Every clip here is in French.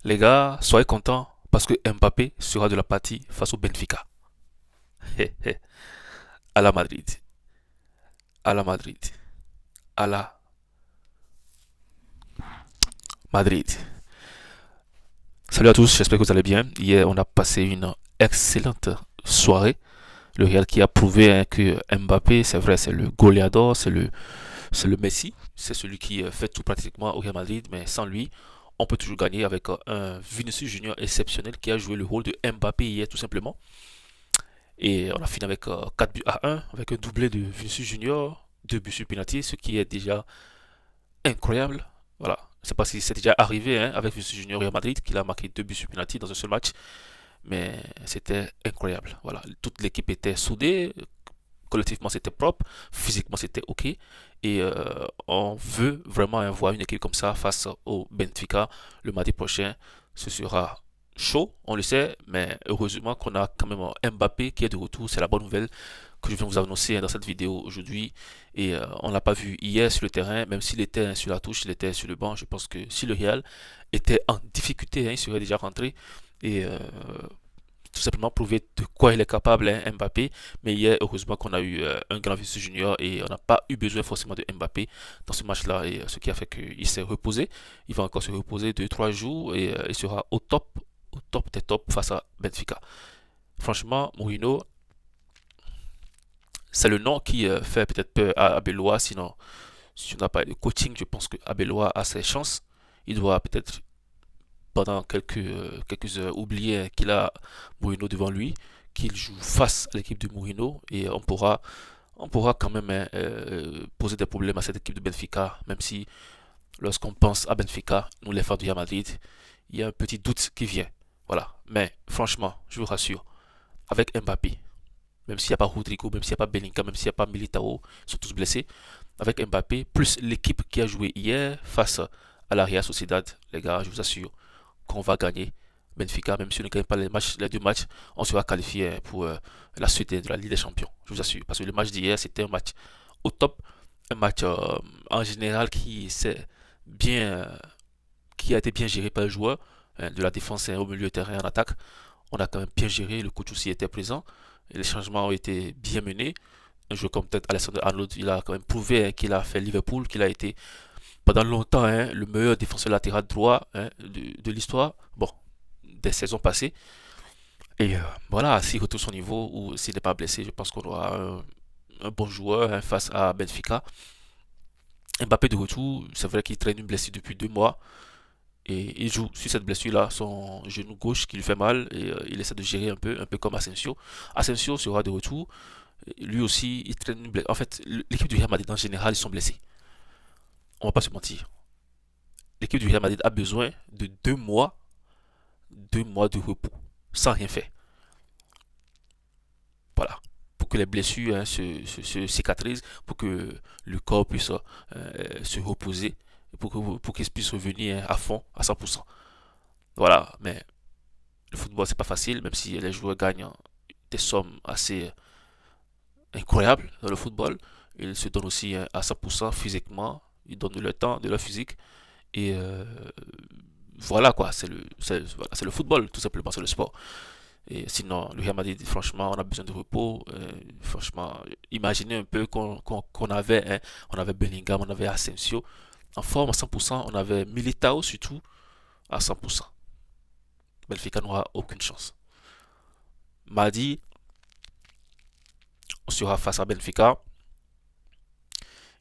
Les gars, soyez contents parce que Mbappé sera de la partie face au Benfica. À la Madrid. À la Madrid. À la Madrid. Salut à tous, j'espère que vous allez bien. Hier, on a passé une excellente soirée. Le Real qui a prouvé que Mbappé, c'est vrai, c'est le goleador, c'est le Messi. C'est celui qui fait tout pratiquement au Real Madrid, mais sans lui, on peut toujours gagner avec un Vinicius Junior exceptionnel qui a joué le rôle de Mbappé hier tout simplement. Et on a fini avec 4 buts à 1, avec un doublé de Vinicius Junior, 2 buts sur penalty, ce qui est déjà incroyable. Voilà. Je ne sais pas si c'est déjà arrivé avec Vinicius Junior et Madrid, qu'il a marqué 2 buts sur penalty dans un seul match, mais c'était incroyable. Voilà. Toute l'équipe était soudée, collectivement c'était propre, physiquement c'était ok, et on veut vraiment voir une équipe comme ça face au Benfica le mardi prochain. Ce sera chaud, on le sait, mais heureusement qu'on a quand même Mbappé qui est de retour, c'est la bonne nouvelle que je viens vous annoncer dans cette vidéo aujourd'hui. Et on l'a pas vu hier sur le terrain, même s'il était sur la touche, il était sur le banc. Je pense que si le Real était en difficulté, il serait déjà rentré. Et tout simplement prouver de quoi il est capable, Mbappé. Mais hier, heureusement qu'on a eu un grand Vinicius Junior et on n'a pas eu besoin forcément de Mbappé dans ce match-là. Et ce qui a fait qu'il s'est reposé. Il va encore se reposer 2 3 jours et il sera au top des tops face à Benfica. Franchement, Mourinho, c'est le nom qui fait peut-être peur à Abeloa. Sinon, si on n'a pas de coaching, je pense que Abeloa a ses chances. Il doit peut-être pendant quelques heures oublier qu'il a Mourinho devant lui, qu'il joue face à l'équipe de Mourinho et on pourra quand même poser des problèmes à cette équipe de Benfica, même si lorsqu'on pense à Benfica, nous les fans du Real Madrid, il y a un petit doute qui vient. Voilà. Mais franchement, je vous rassure, avec Mbappé, même s'il n'y a pas Rodrigo, même s'il n'y a pas Bellingham, même s'il n'y a pas Militao, ils sont tous blessés, avec Mbappé, plus l'équipe qui a joué hier face à la Real Sociedad, les gars, je vous assure qu'on va gagner Benfica, même si on ne gagne pas les 2 matchs, on sera qualifié pour la suite de la Ligue des Champions, je vous assure. Parce que le match d'hier, c'était un match au top, un match en général bien, qui a été bien géré par le joueur, de la défense au milieu de terrain en attaque. On a quand même bien géré, le coach aussi était présent, et les changements ont été bien menés. Un joueur comme peut-être Alexander Arnold, il a quand même prouvé qu'il a fait Liverpool, qu'il a été pendant longtemps le meilleur défenseur latéral droit de l'histoire. Bon, des saisons passées. Et voilà, s'il retrouve son niveau ou s'il n'est pas blessé, je pense qu'on aura un bon joueur face à Benfica. Mbappé de retour, c'est vrai qu'il traîne une blessure depuis 2 mois. Et il joue sur cette blessure-là, son genou gauche qui lui fait mal. Et il essaie de gérer un peu comme Asensio. Asensio sera de retour. Lui aussi, il traîne une blessure. En fait, l'équipe du Real Madrid en général, ils sont blessés. On va pas se mentir. L'équipe du Real Madrid a besoin de 2 mois, 2 mois de repos, sans rien faire. Voilà. Pour que les blessures se cicatrisent, pour que le corps puisse se reposer, pour qu'il puisse revenir à fond, à 100%. Voilà. Mais le football, c'est pas facile, même si les joueurs gagnent des sommes assez incroyables dans le football. Ils se donnent aussi à 100% physiquement. Ils donnent de leur temps, de leur physique. Et voilà quoi, c'est le football, tout simplement, c'est le sport. Et sinon, le Real Madrid, franchement, on a besoin de repos. Franchement, imaginez un peu qu'on avait, on avait Bellingham, on avait Asensio en forme à 100%, on avait Militao surtout à 100%. Benfica n'aura aucune chance. Mardi, on sera face à Benfica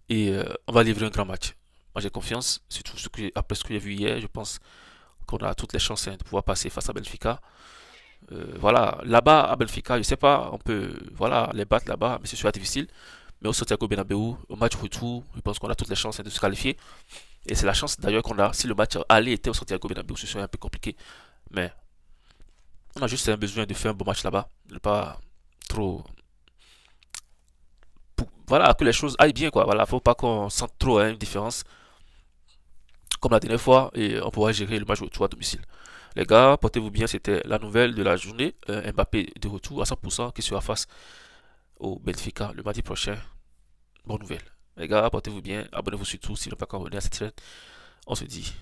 et on va livrer un grand match. Moi, j'ai confiance, surtout après ce que j'ai vu hier, je pense qu'on a toutes les chances de pouvoir passer face à Benfica. Voilà, là-bas à Benfica, je sais pas, on peut voilà, les battre là-bas, mais c'est sûr difficile. Mais au Santiago Bernabéu, au match retour, je pense qu'on a toutes les chances de se qualifier. Et c'est la chance d'ailleurs qu'on a. Si le match aller était au Santiago Bernabéu, ce serait un peu compliqué. Mais on a juste un besoin de faire un bon match là-bas, de ne pas trop. Voilà, que les choses aillent bien quoi. Voilà, faut pas qu'on sente trop une différence comme la dernière fois et on pourra gérer le match retour à domicile. Les gars, portez-vous bien, c'était la nouvelle de la journée. Mbappé de retour à 100% qui sera face au Benfica le mardi prochain. Bonne nouvelle. Les gars, portez-vous bien, abonnez-vous surtout si vous n'êtes pas encore abonné à cette chaîne. On se dit